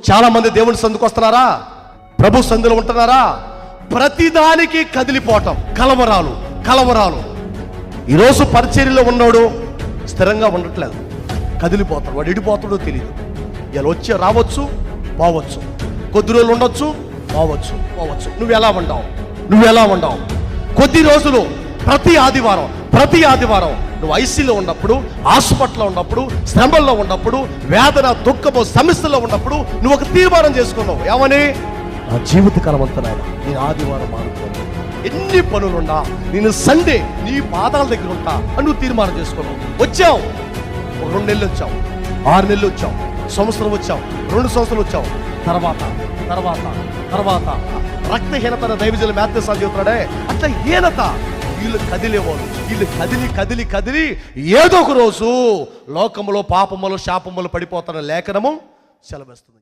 చాలా మంది దేవుని సందుకు వస్తున్నారా? ప్రభు సందులో ఉంటున్నారా? ప్రతిదానికి కదిలిపోవటం, కలవరాలు. ఈరోజు పరిచర్యలో ఉన్నాడు స్థిరంగా ఉండట్లేదు, కదిలిపోతాడు. వాడు ఎడిపోతాడో తెలియదు. ఇలా వచ్చి రావచ్చు, పోవచ్చు, కొద్ది రోజులు ఉండొచ్చు, పోవచ్చు. నువ్వు ఎలా ఉండవు? కొద్ది రోజులు ప్రతి ఆదివారం నువ్వు ఐసీలో ఉన్నప్పుడు, హాస్పిటల్లో ఉన్నప్పుడు, శ్రమల్లో ఉన్నప్పుడు, వేదన, దుఃఖము, సమస్యలో ఉన్నప్పుడు నువ్వు ఒక తీర్మానం చేసుకున్నావు. ఏమని? నా జీవితకాలం అంతా నేను ఆదివారం మారుతాను. ఎన్ని పనులున్నా నేను సండే నీ పాదాల దగ్గర ఉంటా అని నువ్వు తీర్మానం చేసుకున్నావు. వచ్చావు, 2 నెలలు వచ్చావు, 6 నెలలు వచ్చావు, సంవత్సరం వచ్చావు, 2 సంవత్సరాలు వచ్చావు. తర్వాత రక్తహీనత దైవజనులు మ్యాథ్యూస్ చెబుతున్నాడే, అట్లా హీనత. వీళ్ళు కదిలేవాళ్ళు, వీళ్ళు కదిలి ఏదో ఒక రోజు లోకములో పాపములు శాపములు పడిపోతారని లేఖనము సెలవిస్తుంది.